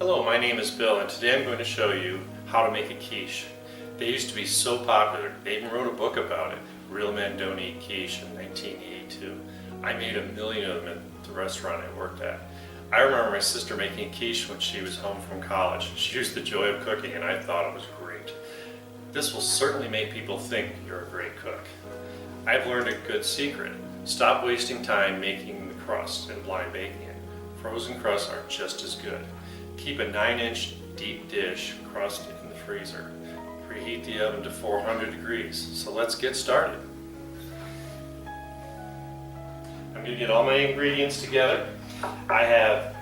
Hello, my name is Bill, and today I'm going to show you how to make a quiche. They used to be so popular, they even wrote a book about it, Real Men Don't Eat Quiche, in 1982. I made a million of them at the restaurant I worked at. I remember my sister making a quiche when she was home from college. She used the joy of cooking, and I thought it was great. This will certainly make people think you're a great cook. I've learned a good secret. Stop wasting time making the crust and blind baking it. Frozen crusts are just as good. Keep a 9-inch deep dish crust in the freezer. Preheat the oven to 400 degrees. So let's get started. I'm going to get all my ingredients together. I have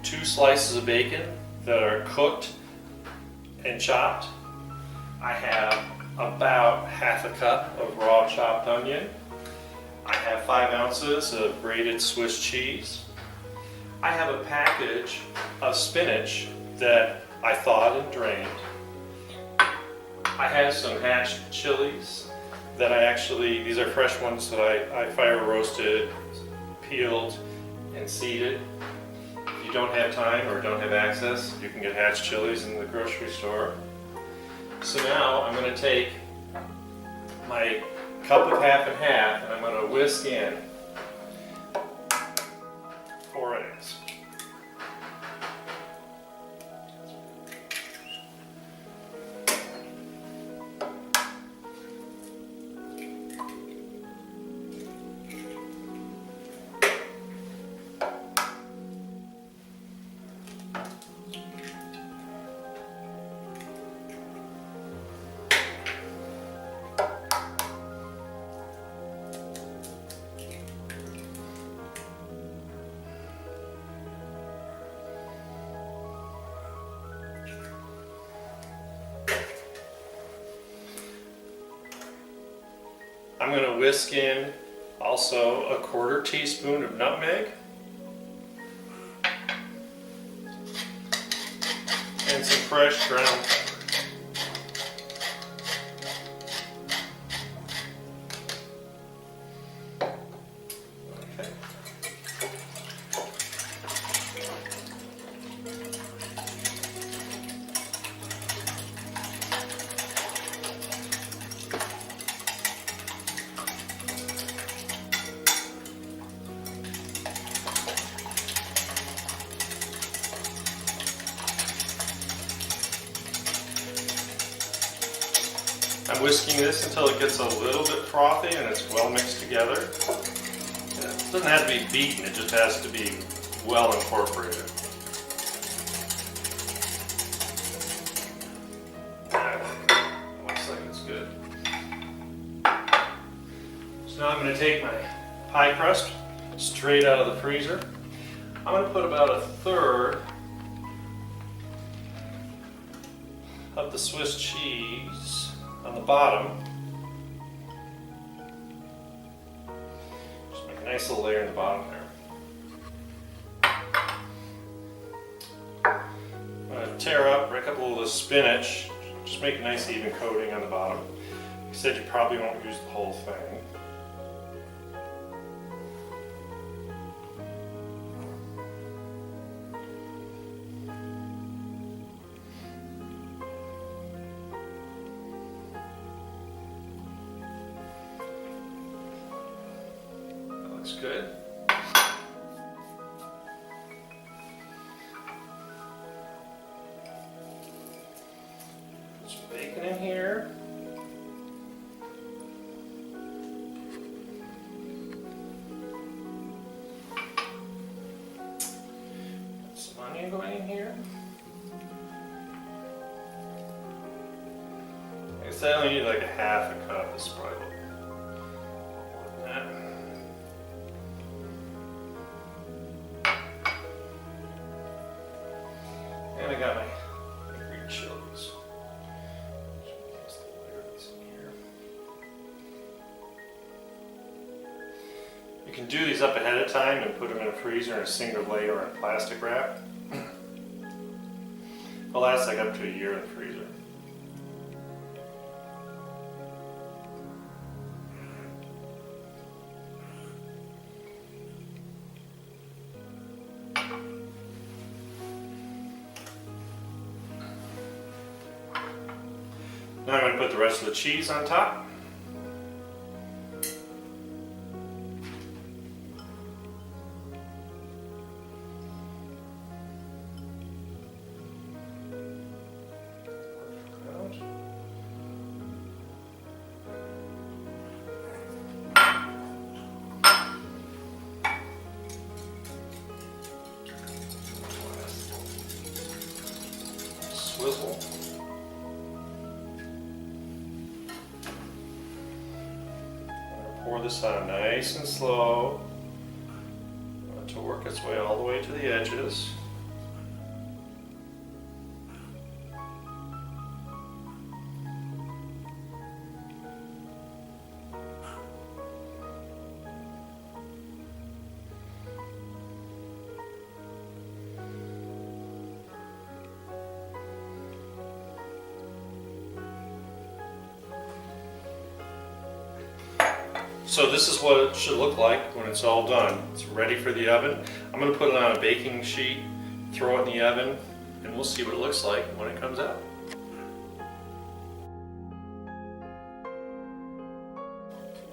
2 slices of bacon that are cooked and chopped. I have about half a cup of raw chopped onion. I have 5 ounces of grated Swiss cheese. I have a package of spinach that I thawed and drained. I have some hatched chilies that these are fresh ones that I fire roasted, peeled, and seeded. If you don't have time or don't have access, you can get hatched chilies in the grocery store. So now I'm going to take my cup of half and half and I'm going to whisk in 4 eggs. I'm going to whisk in also a 1/4 teaspoon of nutmeg and some fresh ground pepper. Okay. I'm whisking this until it gets a little bit frothy and it's well mixed together. It doesn't have to be beaten, it just has to be well incorporated. Looks like it's good. So now I'm going to take my pie crust straight out of the freezer. I'm going to put about 1/3 of the Swiss cheese on the bottom. Just make a nice little layer in the bottom there. I'm going to tear up, break up a little of the spinach, just make a nice even coating on the bottom. You said you probably won't use the whole thing. Looks good. Put some bacon in here. Got some onion going in here. Like I said, I only need like a half a cup. This is probably a little more than that. And I got my green chilies. You can do these up ahead of time and put them in a freezer in a single layer or in plastic wrap. They'll last like up to a year in the freezer. Now I'm going to put the rest of the cheese on top. Swizzle. Pour this on nice and slow to work its way all the way to the edges. So this is what it should look like when it's all done. It's ready for the oven. I'm going to put it on a baking sheet, throw it in the oven, and we'll see what it looks like when it comes out.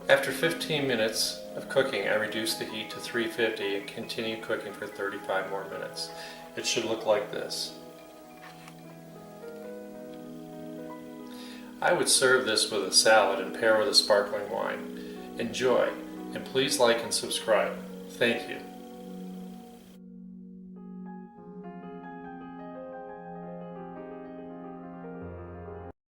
After 15 minutes of cooking, I reduced the heat to 350 and continued cooking for 35 more minutes. It should look like this. I would serve this with a salad and pair with a sparkling wine. Enjoy, and please like and subscribe. Thank you.